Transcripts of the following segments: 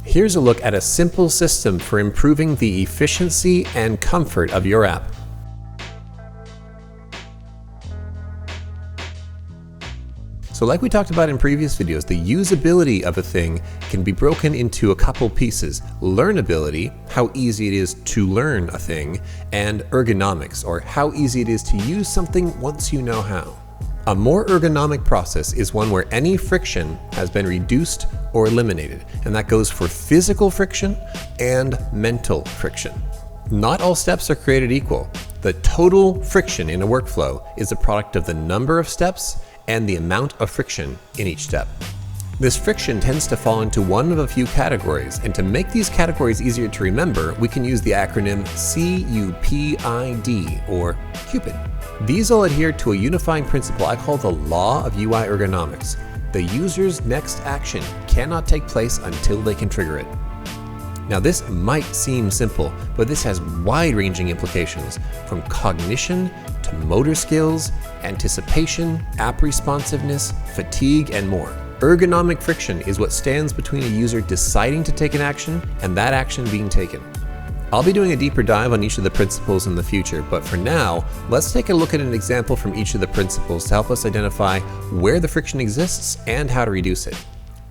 Here's a look at a simple system for improving the efficiency and comfort of your app. So like we talked about in previous videos, the usability of a thing can be broken into a couple pieces. Learnability, how easy it is to learn a thing, and ergonomics, or how easy it is to use something once you know how. A more ergonomic process is one where any friction has been reduced or eliminated, and that goes for physical friction and mental friction. Not all steps are created equal. The total friction in a workflow is a product of the number of steps and the amount of friction in each step. This friction tends to fall into one of a few categories, and to make these categories easier to remember, we can use the acronym C.U.P.I.D, or C.U.P.I.D. These all adhere to a unifying principle I call the law of UI ergonomics. The user's next action cannot take place until they can trigger it. Now this might seem simple, but this has wide-ranging implications, from cognition to motor skills, anticipation, app responsiveness, fatigue, and more. Ergonomic friction is what stands between a user deciding to take an action and that action being taken. I'll be doing a deeper dive on each of the principles in the future, but for now, let's take a look at an example from each of the principles to help us identify where the friction exists and how to reduce it.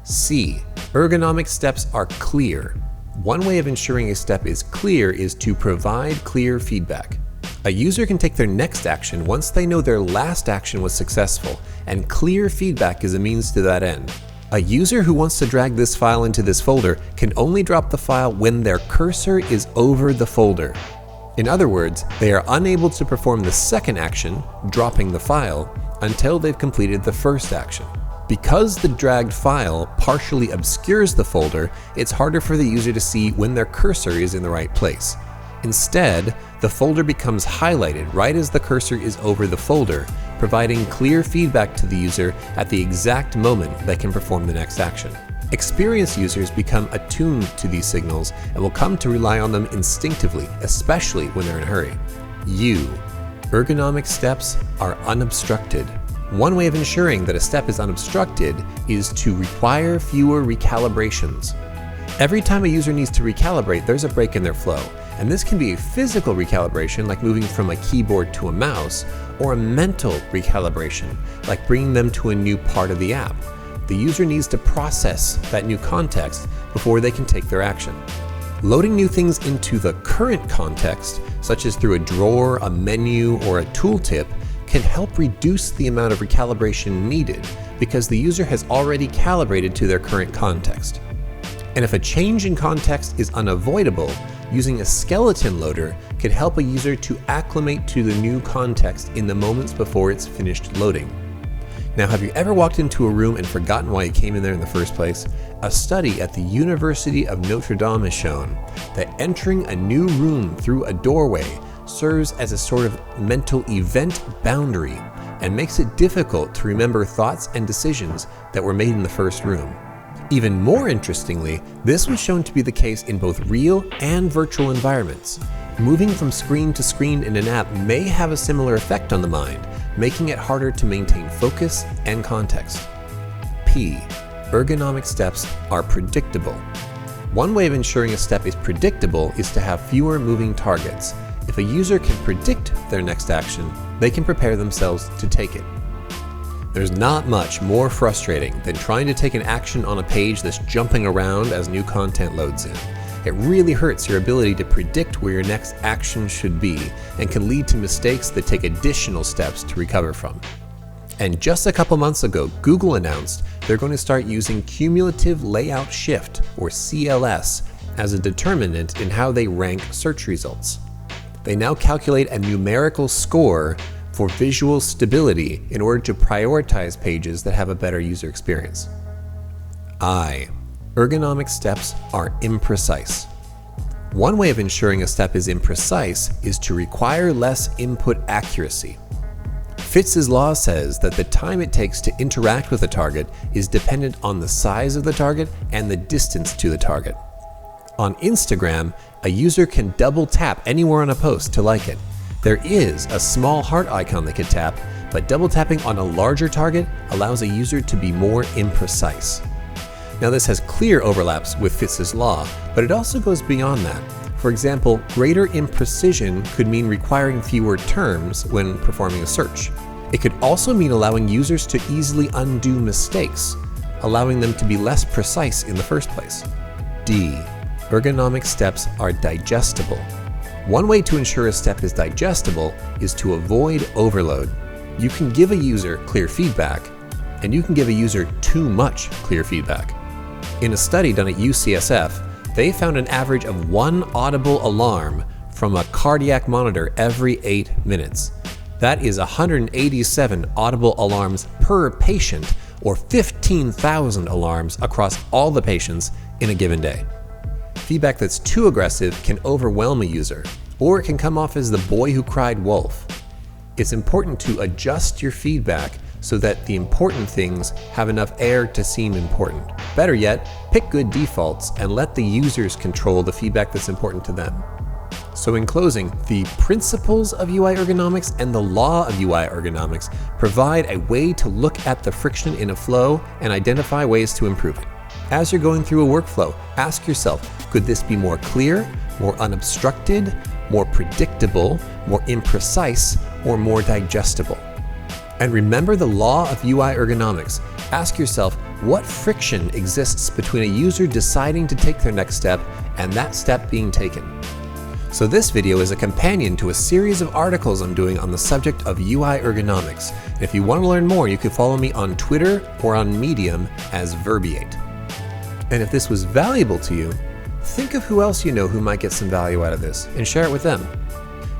C. Ergonomic steps are clear. One way of ensuring a step is clear is to provide clear feedback. A user can take their next action once they know their last action was successful, and clear feedback is a means to that end. A user who wants to drag this file into this folder can only drop the file when their cursor is over the folder. In other words, they are unable to perform the second action, dropping the file, until they've completed the first action. Because the dragged file partially obscures the folder, it's harder for the user to see when their cursor is in the right place. Instead, the folder becomes highlighted right as the cursor is over the folder, providing clear feedback to the user at the exact moment they can perform the next action. Experienced users become attuned to these signals and will come to rely on them instinctively, especially when they're in a hurry. U. Ergonomic steps are unobstructed. One way of ensuring that a step is unobstructed is to require fewer recalibrations. Every time a user needs to recalibrate, there's a break in their flow, and this can be a physical recalibration like moving from a keyboard to a mouse, or a mental recalibration like bringing them to a new part of the app. The user needs to process that new context before they can take their action. Loading new things into the current context, such as through a drawer, a menu, or a tooltip, can help reduce the amount of recalibration needed because the user has already calibrated to their current context. And if a change in context is unavoidable, using a skeleton loader can help a user to acclimate to the new context in the moments before it's finished loading. Now, have you ever walked into a room and forgotten why you came in there in the first place? A study at the University of Notre Dame has shown that entering a new room through a doorway serves as a sort of mental event boundary and makes it difficult to remember thoughts and decisions that were made in the first room. Even more interestingly, this was shown to be the case in both real and virtual environments. Moving from screen to screen in an app may have a similar effect on the mind, making it harder to maintain focus and context. P. Ergonomic steps are predictable. One way of ensuring a step is predictable is to have fewer moving targets. If a user can predict their next action, they can prepare themselves to take it. There's not much more frustrating than trying to take an action on a page that's jumping around as new content loads in. It really hurts your ability to predict where your next action should be and can lead to mistakes that take additional steps to recover from. And just a couple months ago, Google announced they're going to start using cumulative layout shift, or CLS, as a determinant in how they rank search results. They now calculate a numerical score for visual stability in order to prioritize pages that have a better user experience. I. Ergonomic steps are imprecise. One way of ensuring a step is imprecise is to require less input accuracy. Fitz's law says that the time it takes to interact with a target is dependent on the size of the target and the distance to the target. On Instagram, a user can double tap anywhere on a post to like it. There is a small heart icon they could tap, but double tapping on a larger target allows a user to be more imprecise. Now this has clear overlaps with Fitz's law, but it also goes beyond that. For example, greater imprecision could mean requiring fewer terms when performing a search. It could also mean allowing users to easily undo mistakes, allowing them to be less precise in the first place. D. Ergonomic steps are digestible. One way to ensure a step is digestible is to avoid overload. You can give a user clear feedback, and you can give a user too much clear feedback. In a study done at UCSF, they found an average of 1 audible alarm from a cardiac monitor every 8 minutes. That is 187 audible alarms per patient, or 15,000 alarms across all the patients in a given day. Feedback that's too aggressive can overwhelm a user, or it can come off as the boy who cried wolf. It's important to adjust your feedback so that the important things have enough air to seem important. Better yet, pick good defaults and let the users control the feedback that's important to them. So in closing, the principles of UI ergonomics and the law of UI ergonomics provide a way to look at the friction in a flow and identify ways to improve it. As you're going through a workflow, ask yourself, could this be more clear, more unobstructed, more predictable, more imprecise, or more digestible? And remember the law of UI ergonomics. Ask yourself, what friction exists between a user deciding to take their next step and that step being taken? So this video is a companion to a series of articles I'm doing on the subject of UI ergonomics. And if you want to learn more, you can follow me on Twitter or on Medium as Verbiate. And if this was valuable to you, think of who else you know who might get some value out of this and share it with them.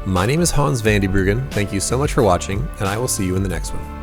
My name is Hans van die Bruggen. Thank you so much for watching, and I will see you in the next one.